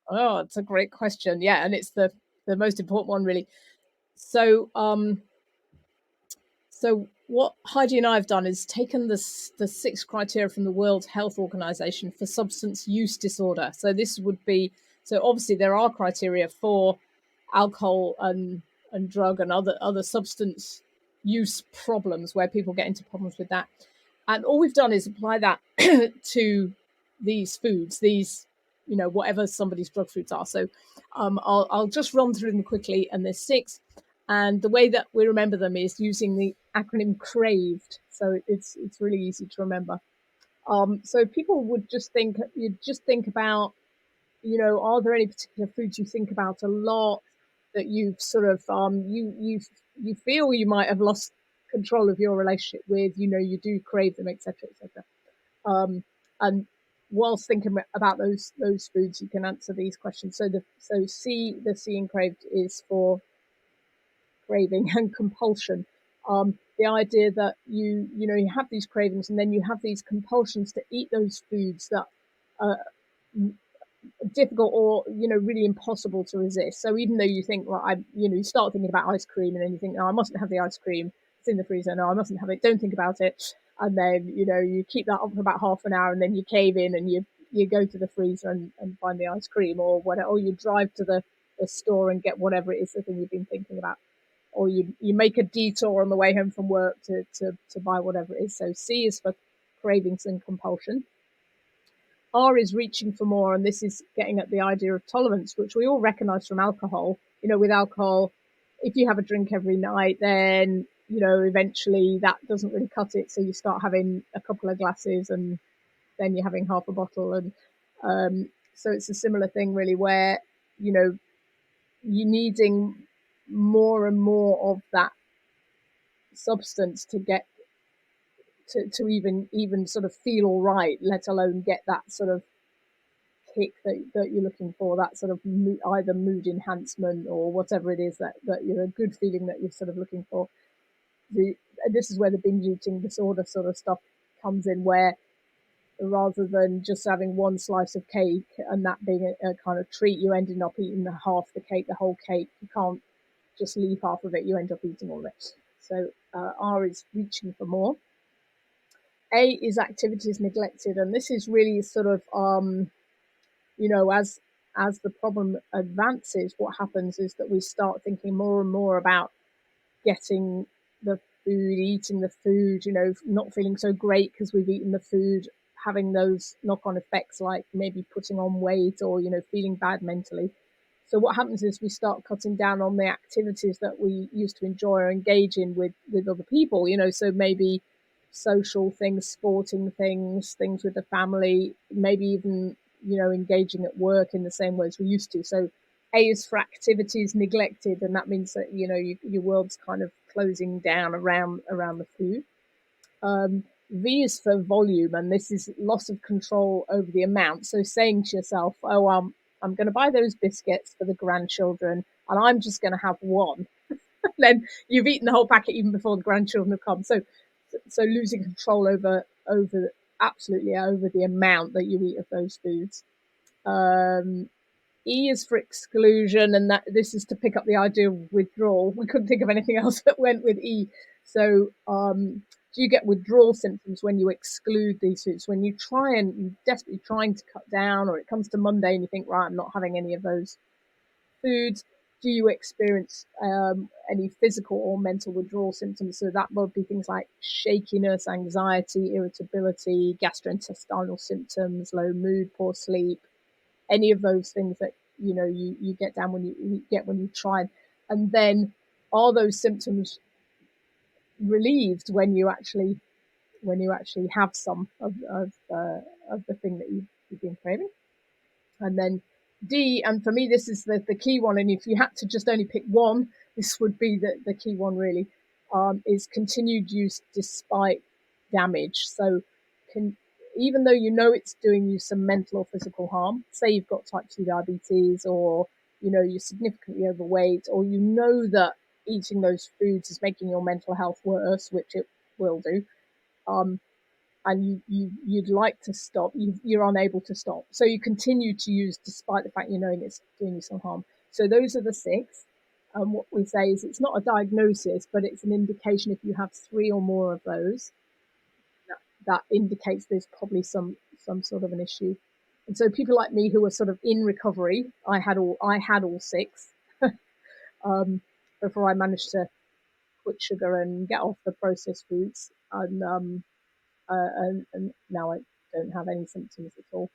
Oh, it's a great question. Yeah, and it's the most important one, really. So, so what Heidi and I have done is taken the 6 criteria from the World Health Organization for substance use disorder. So this would be, so obviously there are criteria for alcohol and drug and other substance use problems where people get into problems with that. And all we've done is apply that to these foods, these, whatever somebody's drug foods are. So I'll just run through them quickly, and there's 6. And the way that we remember them is using the acronym C.R.A.V.E.D. So it's really easy to remember. So people would you'd just think about, are there any particular foods you think about a lot that you've sort of you feel you might have lost control of your relationship with, you do crave them, etc., etc. And whilst thinking about those foods, you can answer these questions. So the C in C.R.A.V.E.D is for craving and compulsion. The idea that you have these cravings and then you have these compulsions to eat those foods that are difficult or really impossible to resist. So even though you think, well, you start thinking about ice cream, and then you think, no, I mustn't have the ice cream. It's in the freezer. No, I mustn't have it. Don't think about it. And then you keep that up for about half an hour, and then you cave in and you go to the freezer and find the ice cream or whatever, or you drive to the store and get whatever it is, the thing you've been thinking about, or you make a detour on the way home from work to buy whatever it is. So C is for cravings and compulsion. R is reaching for more, and this is getting at the idea of tolerance, which we all recognize from alcohol. With alcohol, if you have a drink every night, then eventually that doesn't really cut it, so you start having a couple of glasses, and then you're having half a bottle. And so it's a similar thing, really, where you're needing more and more of that substance to get to even sort of feel all right, let alone get that sort of kick that you're looking for, that sort of either mood enhancement or whatever it is that you're a good feeling that you're sort of looking for. This is where the binge eating disorder sort of stuff comes in, where rather than just having one slice of cake and that being a kind of treat, you ended up eating half the cake, the whole cake. You can't just leave half of it, you end up eating all of it. So R is reaching for more. A is activities neglected, and this is really sort of as the problem advances, what happens is that we start thinking more and more about getting the food, eating the food, not feeling so great because we've eaten the food, having those knock-on effects like maybe putting on weight or, feeling bad mentally. So what happens is we start cutting down on the activities that we used to enjoy or engage in with other people, so maybe social things, sporting things with the family, maybe even, engaging at work in the same way as we used to. So A is for activities neglected, and that means that, your world's kind of closing down around the food. V is for volume, and this is loss of control over the amount. So saying to yourself, oh, I'm going to buy those biscuits for the grandchildren, and I'm just going to have one. Then you've eaten the whole packet even before the grandchildren have come. So losing control over absolutely over the amount that you eat of those foods. E is for exclusion, and that this is to pick up the idea of withdrawal. We couldn't think of anything else that went with E. So do you get withdrawal symptoms when you exclude these foods? When you're desperately trying to cut down, or it comes to Monday and you think, right, I'm not having any of those foods. Do you experience any physical or mental withdrawal symptoms? So that would be things like shakiness, anxiety, irritability, gastrointestinal symptoms, low mood, poor sleep, any of those things that you get down when you try. And then are those symptoms relieved when you actually have some of the thing that you've been craving? And then D, and for me this is the key one, and if you had to just only pick one, this would be the key one really, is continued use despite damage. So even though it's doing you some mental or physical harm, say you've got type 2 diabetes, or you're significantly overweight, or that eating those foods is making your mental health worse, which it will do, and you'd like to stop, you're unable to stop. So you continue to use despite the fact you know it's doing you some harm. So those are the 6. And what we say is it's not a diagnosis, but it's an indication. If you have 3 or more of those, that indicates there's probably some sort of an issue. And so people like me who are sort of in recovery, I had all 6 before I managed to quit sugar and get off the processed foods, and now I don't have any symptoms at all.